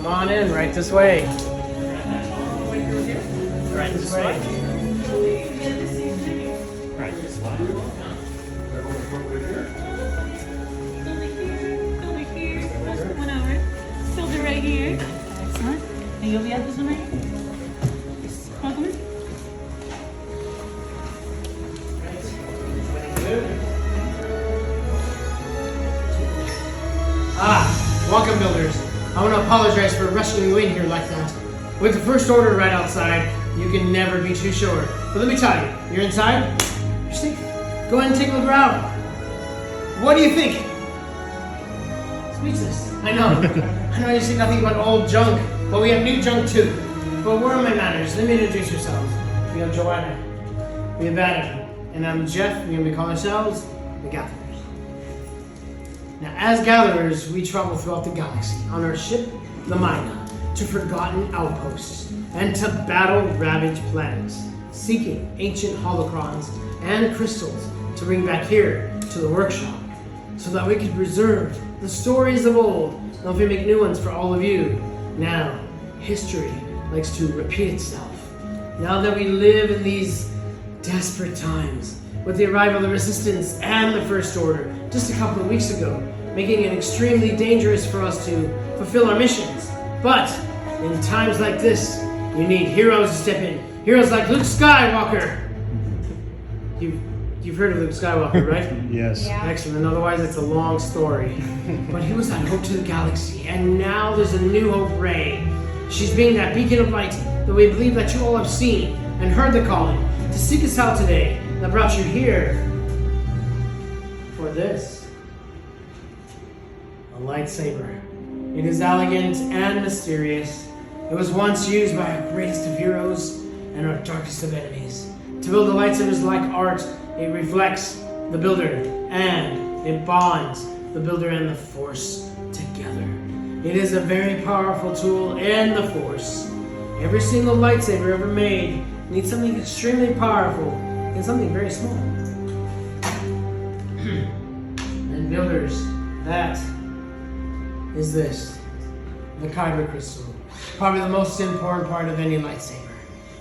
Come on in, right this way. Right this way. Right this way. Over here. One over. Silver right here. Excellent. And you'll be at this one right here. Welcome in. Welcome, builders. I want to apologize for rushing you in here like that. With the first order right outside, you can never be too sure. But let me tell you, you're inside, you're safe. Go ahead and take a look around. What do you think? Speechless. I know. I know you see nothing but old junk, but we have new junk too. But where are my manners? Let me introduce yourselves. We have Joanna, we have Adam, and I'm Jeff. We're going to be calling ourselves the Gatherers. Now, as gatherers, we travel throughout the galaxy on our ship, the Mina, to forgotten outposts and to battle ravaged planets, seeking ancient holocrons and crystals to bring back here to the workshop, so that we could preserve the stories of old, and if we make new ones for all of you. Now, history likes to repeat itself. Now that we live in these desperate times, with the arrival of the Resistance and the First Order just a couple of weeks ago, making it extremely dangerous for us to fulfill our missions. But in times like this, you need heroes to step in. Heroes like Luke Skywalker. You've heard of Luke Skywalker, right? Yes. Yeah. Excellent. Otherwise, it's a long story. But he was that hope to the galaxy, and now there's a new hope, Rey. She's being that beacon of light that we believe that you all have seen and heard the calling to seek us out today. That brought you here for this. A lightsaber. It is elegant and mysterious. It was once used by our greatest of heroes and our darkest of enemies. To build a lightsaber is like art. It reflects the builder and it bonds the builder and the Force together. It is a very powerful tool in the Force. Every single lightsaber ever made needs something extremely powerful and something very small. And builders, that is this, the Kyber crystal. Probably the most important part of any lightsaber.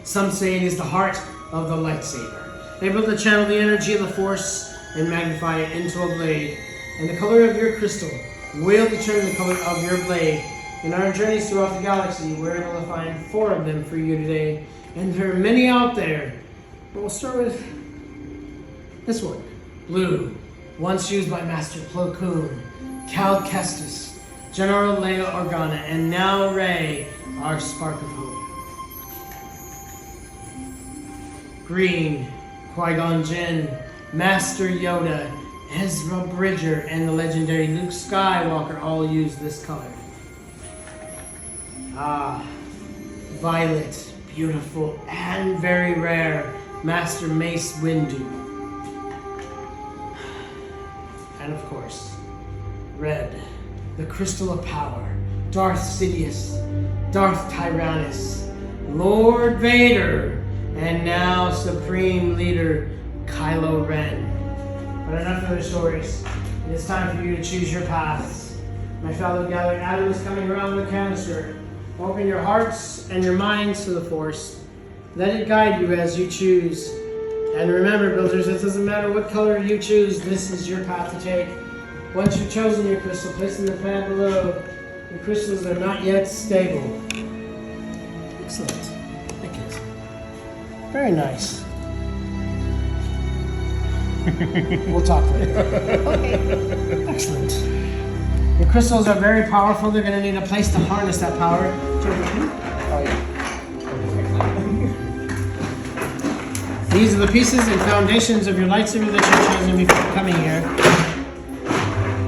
Some say it is the heart of the lightsaber. They able to channel the energy of the Force and magnify it into a blade. And the color of your crystal will determine the color of your blade. In our journeys throughout the galaxy, we're able to find 4 of them for you today. And there are many out there. But we'll start with this one. Blue. Once used by Master Plo Koon, Cal Kestis, General Leia Organa, and now Rey, our spark of hope. Green. Qui-Gon Jinn, Master Yoda, Ezra Bridger, and the legendary Luke Skywalker all use this color. Violet, beautiful, and very rare, Master Mace Windu. And of course, red, the crystal of power, Darth Sidious, Darth Tyrannus, Lord Vader, and now Supreme Leader Kylo Ren. But enough of the stories. It is time for you to choose your paths. My fellow gathered, Adam is coming around with a canister. Open your hearts and your minds to the Force. Let it guide you as you choose. And remember, builders, it doesn't matter what color you choose, this is your path to take. Once you've chosen your crystal, place in the pad below. The crystals are not yet stable. Excellent. Thank you. Very nice. We'll talk later. Okay. Excellent. The crystals are very powerful. They're going to need a place to harness that power. Oh, yeah. These are the pieces and foundations of your lightsaber that you've chosen before coming here.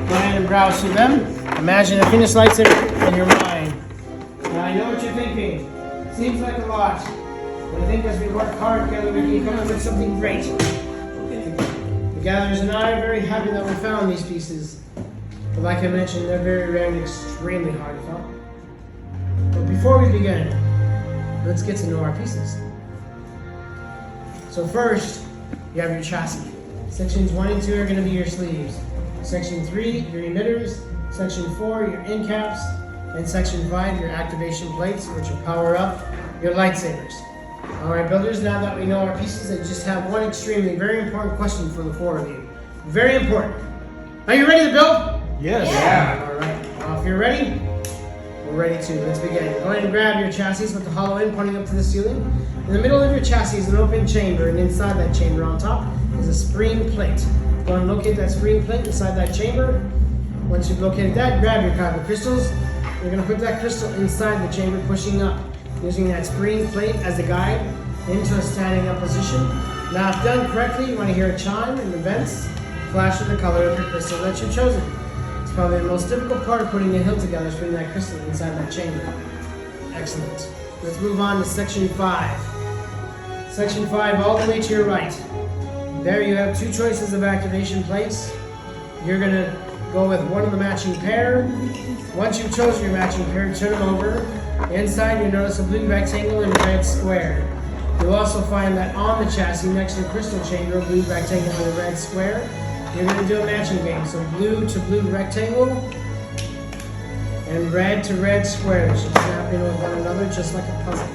Go ahead and browse through them. Imagine a finished lightsaber in your mind. Now I know what you're thinking. Seems like a lot. But I think as we work hard together, we can come up with something great. The gatherers and I are very happy that we found these pieces. But like I mentioned, they're very rare and extremely hard to find. But before we begin, let's get to know our pieces. So first, you have your chassis. Sections 1 and 2 are going to be your sleeves. Section 3, your emitters. Section 4, your end caps. In section 5, your activation plates, which will power up your lightsabers. Alright, builders, now that we know our pieces, I just have one extremely very important question for the 4 of you. Very important. Are you ready to build? Yes. Yeah. Alright, well, if you're ready, we're ready to. Let's begin. Go ahead and grab your chassis with the hollow end pointing up to the ceiling. In the middle of your chassis is an open chamber, and inside that chamber on top is a spring plate. Go and locate that spring plate inside that chamber. Once you've located that, grab your kyber crystals. You're going to put that crystal inside the chamber, pushing up, using that spring plate as a guide into a standing up position. Now, if done correctly, you want to hear a chime in the vents, flash of the color of your crystal that you've chosen. It's probably the most difficult part of putting a hilt together, is putting that crystal inside that chamber. Excellent. Let's move on to section 5. Section 5, all the way to your right. There you have 2 choices of activation plates. You're going to go with one of the matching pair. Once you've chosen your matching pair, turn them over. Inside, you'll notice a blue rectangle and a red square. You'll also find that on the chassis, next to the crystal chamber, a blue rectangle and a red square. You're going to do a matching game. So blue to blue rectangle and red to red square. They should snap in with one another just like a puzzle.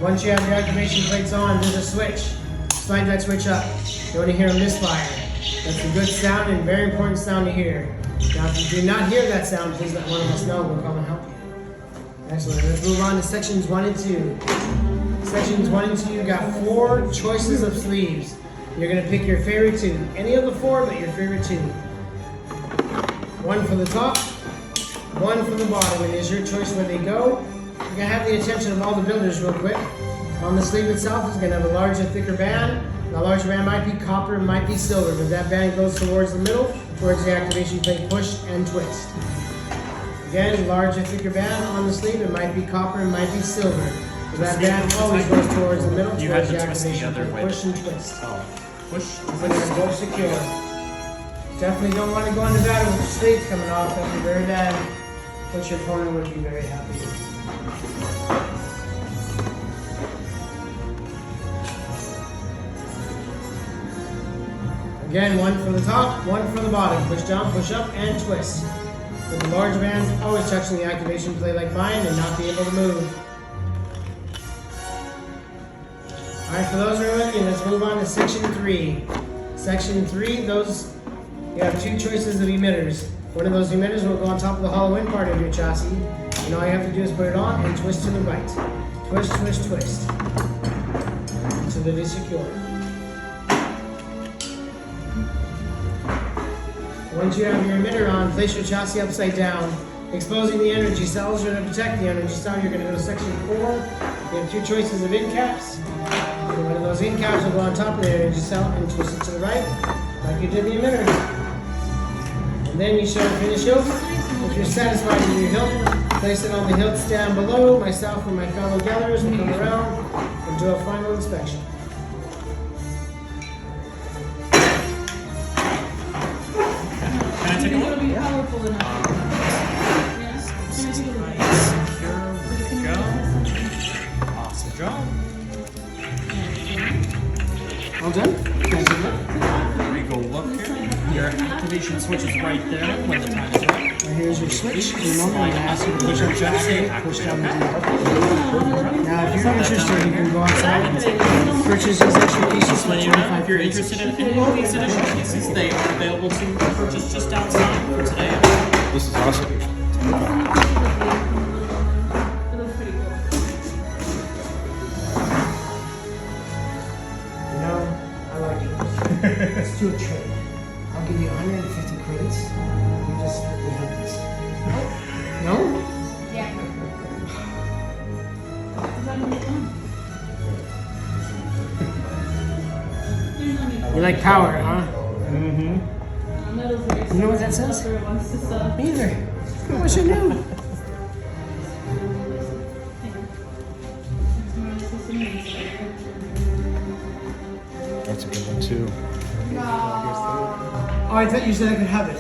Once you have your activation plates on, there's a switch. Slide that switch up. You want to hear a misfire. That's a good sound and very important sound to hear. Now, if you do not hear that sound, please let one of us know. We'll come and help you. Excellent. Let's move on to sections 1 and 2. Sections 1 and 2, you've got 4 choices of sleeves. You're going to pick your favorite 2. Any of the 4, but your favorite 2. 1 for the top, 1 for the bottom. It is your choice where they go. You're going to have the attention of all the builders real quick. On the sleeve itself, it's going to have a larger, thicker band. The larger band might be copper, it might be silver, but that band goes towards the middle, towards the activation plate, push and twist. Again, larger, thicker band on the sleeve, it might be copper, it might be silver. But that band always goes towards the middle, towards the activation plate, push and twist. Push. So they're both secure. Definitely don't want to go into battle with your sleeves coming off, that would be very bad. But your opponent would be very happy. Again, 1 for the top, 1 for the bottom. Push down, push up, and twist. With the large band always touching the activation plate like mine and not be able to move. Alright, for those who are with me, let's move on to section 3. Section 3, you have 2 choices of emitters. One of those emitters will go on top of the hollow end part of your chassis, and all you have to do is put it on and twist to the right. Twist, twist, twist. So that it is secure. Once you have your emitter on, place your chassis upside down, exposing the energy cells. You're going to protect the energy cell. You're going to go to section 4. You have 2 choices of end caps. And one of those end caps will go on top of the energy cell and twist it to the right, like you did the emitter. And then you show the finished hilt. If you're satisfied with your hilt, place it on the hilt stand below. Myself and my fellow gatherers will come around and do a final inspection. Take a look. Be powerful enough. Yes. Here we go. Awesome job. All done? We go look here. Your activation switch is right there when the time is right. And here's your switch. In a moment, I'm going to ask you to push up chassis, push down the D. Now, if you're interested, you can go outside and purchase these extra pieces for 25. If you're interested in any of these additional pieces, they are available to purchase just outside for today. This is awesome. It looks pretty cool. You know, I like it. Let's do a trade. I'll give you 150 credits. You just have this. No? Yeah. You like power, huh? Mm-hmm. You know what that says? Me either. I wish I knew. That's a good one too. Oh, I thought you said I could have it.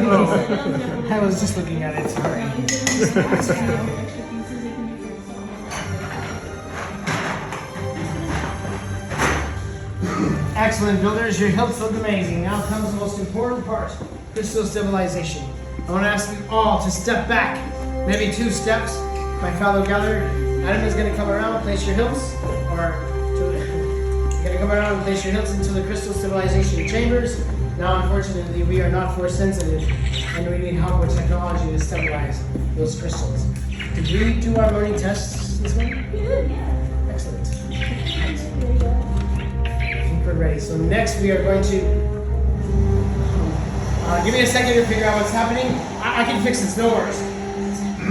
Oh, I was just looking at it. Sorry. Excellent, builders. Your hilts look amazing. Now comes the most important part, crystal stabilization. I want to ask you all to step back, maybe 2 steps. My fellow gatherer, Adam is going to come around, place your hilts, you're going to come around and place your hilts into the crystal stabilization chambers. Now, unfortunately, we are not force sensitive, and we need help with technology to stabilize those crystals. Did we do our morning tests this morning? We did, yeah. Excellent. I think we're ready. So next we are going to give me a second to figure out what's happening. I can fix this, no worries.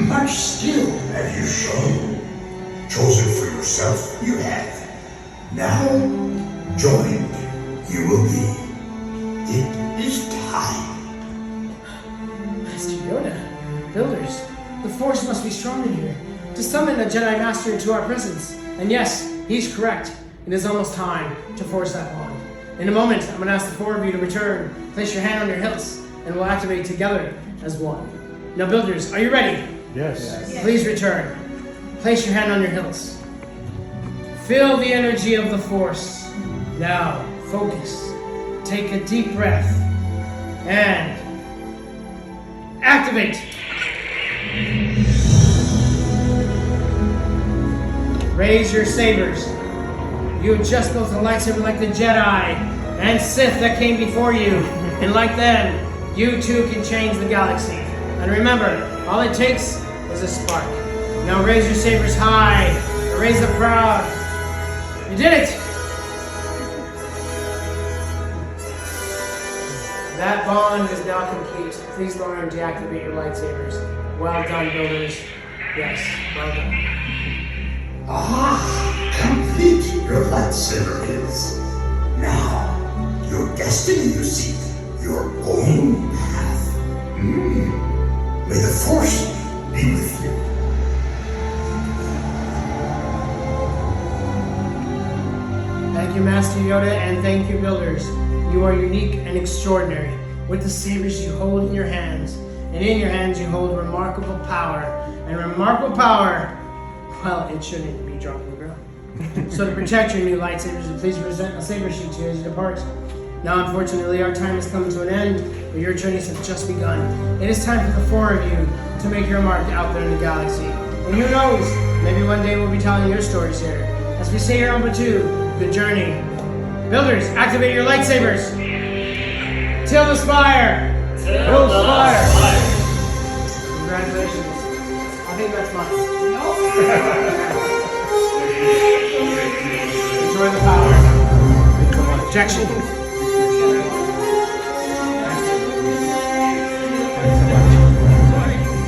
Much skill have you shown. Chosen for yourself, you have. Now, joined you will be. It is time. Master Yoda, builders, the Force must be strong in here to summon a Jedi Master into our presence. And yes, he's correct. It is almost time to force that bond. In a moment, I'm going to ask the 4 of you to return. Place your hand on your hilts, and we'll activate together as one. Now, builders, are you ready? Yes. Please return. Place your hand on your hilts. Feel the energy of the Force. Now, focus. Take a deep breath. And activate. Raise your sabers. You have just built a lightsaber like the Jedi and Sith that came before you. And like them, you too can change the galaxy. And remember, all it takes is a spark. Now raise your sabers high, and raise them proud. You did it! That bond is now complete. Please learn to deactivate your lightsabers. Well done, builders. Yes, well done. Complete your lightsaber is. Now, your destiny, you seek, your own path. May the Force be with you. Thank you, Master Yoda, and thank you, builders. You are unique and extraordinary. With the sabers you hold in your hands, and in your hands you hold remarkable power. And remarkable power, well, it shouldn't be dropped on the ground. So to protect your new lightsabers, please present a saber sheet to you as you depart. Now, unfortunately, our time has come to an end, but your journeys have just begun. It is time for the 4 of you to make your mark out there in the galaxy. And who knows, maybe one day we'll be telling your stories here. As we say here on Batu, good journey. Builders, activate your lightsabers. Till the spire. Till the spire. Congratulations. I think that's mine. Enjoy the power. Objection.